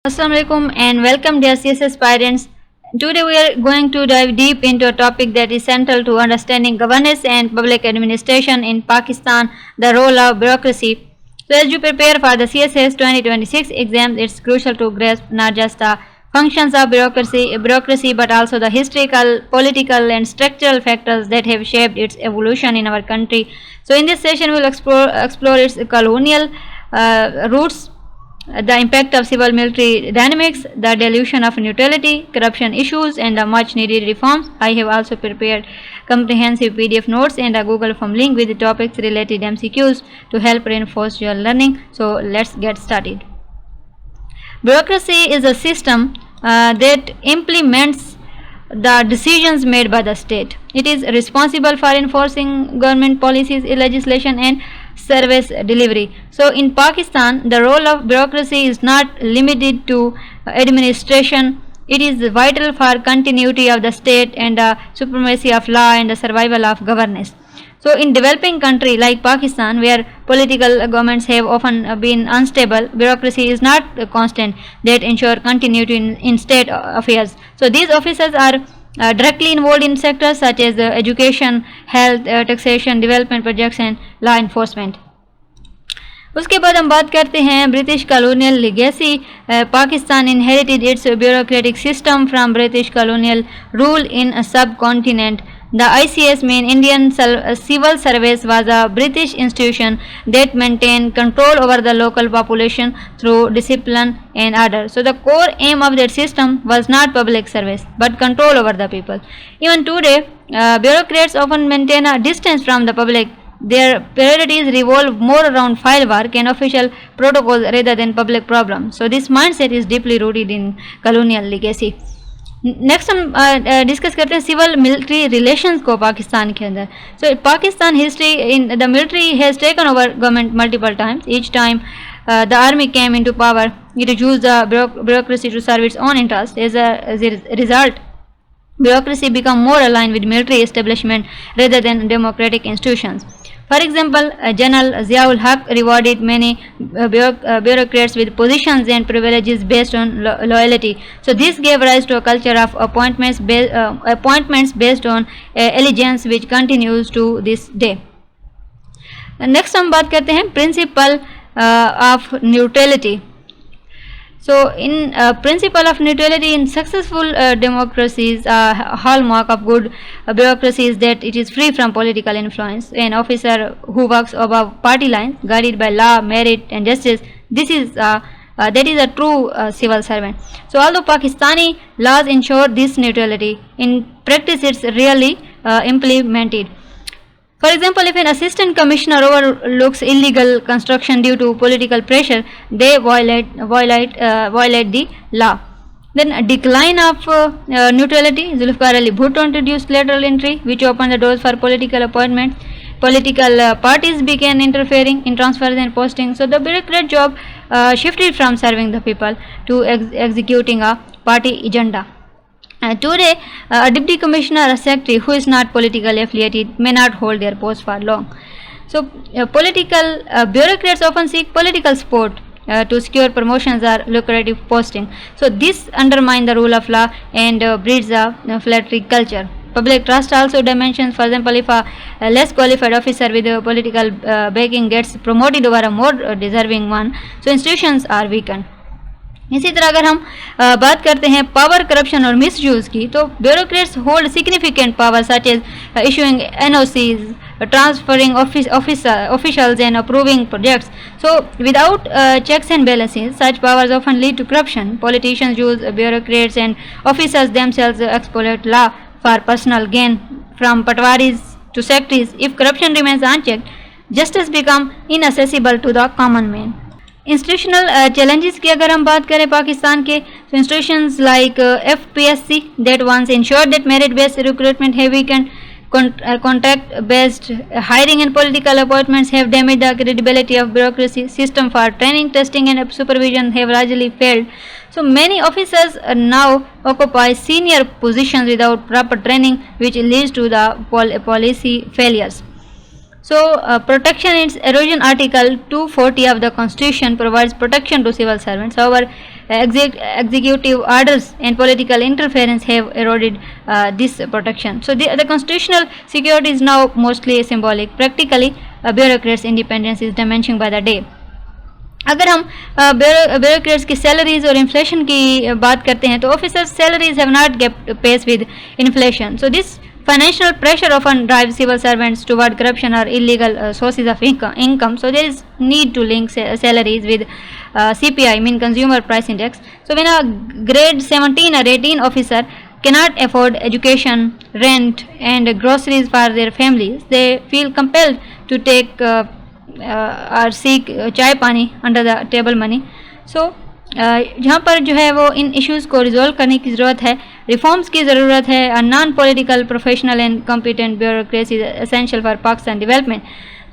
Assalamu alaikum and welcome dear CSS aspirants. Today we are going to dive deep into a topic that is central to understanding governance and public administration in Pakistan, the role of bureaucracy. So as you prepare for the CSS 2026 exams, it's crucial to grasp not just the functions of bureaucracy but also the historical, political and structural factors that have shaped its evolution in our country. So in this session we will explore its colonial roots, the impact of civil military dynamics, the dilution of neutrality, corruption issues, and the much needed reforms. I have also prepared comprehensive PDF notes and a Google Form link with the topics related MCQs to help reinforce your learning. So let's get started. Bureaucracy is a system that implements the decisions made by the state. It is responsible for enforcing government policies, legislation, and service delivery. So in Pakistan, the role of bureaucracy is not limited to administration. It is vital for continuity of the state and the supremacy of law and the survival of governance. So in developing country like Pakistan, where political governments have often been unstable, bureaucracy is not a constant that ensure continuity in state affairs. So these officers are directly involved in sectors such as education, health, taxation, development projects and law enforcement. उसके बाद हम बात करते हैं British colonial legacy. Pakistan inherited its bureaucratic system from British colonial rule in a subcontinent. The ICS, main Indian civil service, was a British institution that maintained control over the local population through discipline and order. So the core aim of that system was not public service but control over the people. Even today, bureaucrats often maintain a distance from the public. Their priorities revolve more around file work and official protocols rather than public problems. So this mindset is deeply rooted in colonial legacy. Next हम discuss करते हैं civil military relations को पाकिस्तान के अंदर. So Pakistan history in the military has taken over government multiple times. Each time the army came into power, it used the bureaucracy to serve its own interest. As a result, bureaucracy become more aligned with military establishment rather than democratic institutions. For example, General Ziaul Haq rewarded many bureaucrats with positions and privileges based on loyalty. So this gave rise to a culture of appointments based on allegiance, which continues to this day. Next हम बात करते हैं principle of neutrality. So in principle of neutrality in successful democracies, hallmark of good bureaucracy is that it is free from political influence. An officer who works above party lines, guided by law, merit and justice, that is a true civil servant. So although Pakistani laws ensure this neutrality, in practice it's rarely implemented. For example, if an assistant commissioner overlooks illegal construction due to political pressure, they violate the law. Then a decline of neutrality. Zulfikar Ali Bhutto introduced lateral entry, which opened the doors for political appointments. Political parties began interfering in transfers and postings. So the bureaucrat job shifted from serving the people to executing a party agenda. Today, a deputy commissioner or secretary who is not politically affiliated may not hold their post for long. So, political bureaucrats often seek political support to secure promotions or lucrative posting. So, this undermines the rule of law and breeds a flattery culture. Public trust also dimensions. For example, if a less qualified officer with political backing gets promoted over a more deserving one, so institutions are weakened. इसी तरह अगर हम बात करते हैं power corruption और misuse की, तो bureaucrats hold significant power such as issuing NOCs, transferring officials and approving projects. So without checks and balances, such powers often lead to corruption. Politicians use bureaucrats and officers themselves exploit law for personal gain. From patwaris to secretaries, if corruption remains unchecked, justice becomes inaccessible to the common man. Institutional challenges की अगर हम बात करें पाकिस्तान के, तो institutions like FPSC that once ensured that merit based recruitment have weakened, contract based hiring and political appointments have damaged the credibility of bureaucracy. System for training, testing and supervision have largely failed. So many officers now occupy senior positions without proper training, which leads to the policy failures. So, protection in erosion article 240 of the Constitution provides protection to civil servants. However, executive orders and political interference have eroded this protection. So the constitutional security is now mostly symbolic. Practically, bureaucrats' independence is diminishing by the day. अगर हम bureaucrats की salaries और inflation की बात करते हैं तो officers salaries have not kept pace with inflation. So this financial pressure often drives civil servants toward corruption or illegal sources of income. So there is need to link salaries with CPI, mean Consumer Price Index. So when a grade 17 or 18 officer cannot afford education, rent and groceries for their families, they feel compelled to take or seek chai pani under the table money. So जहाँ पर जो है वो इन issues को resolve करने की ज़रूरत है, रिफॉर्म्स की ज़रूरत है. A non political professional and competent bureaucracy is essential for Pakistan development.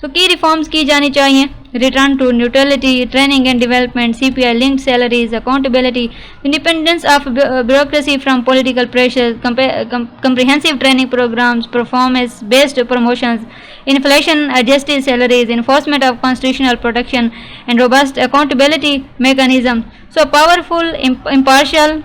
तो की रिफॉर्म्स की जानी चाहिए. Return to neutrality, training and development, CPI linked salaries, accountability, independence of bureaucracy from political pressures, comprehensive training programs, performance based promotions, inflation adjusted salaries, enforcement of constitutional protection and robust accountability mechanism. So powerful, impartial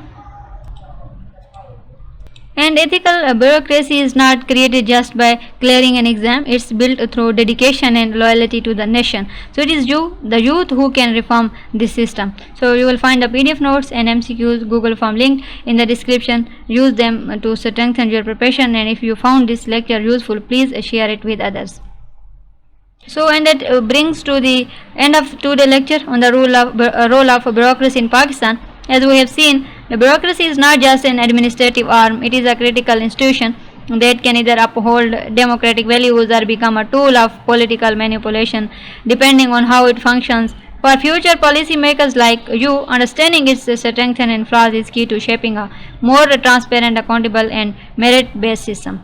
and ethical bureaucracy is not created just by clearing an exam. It's built through dedication and loyalty to the nation. So it is you, the youth, who can reform this system. So you will find the PDF notes and MCQs Google form linked in the description. Use them to strengthen your preparation, and if you found this lecture useful, please share it with others. So, and that brings to the end of today's lecture on the role of bureaucracy in Pakistan. As we have seen, the bureaucracy is not just an administrative arm, it is a critical institution that can either uphold democratic values or become a tool of political manipulation, depending on how it functions. For future policy makers like you, understanding its strengths and flaws is key to shaping a more transparent, accountable and merit-based system.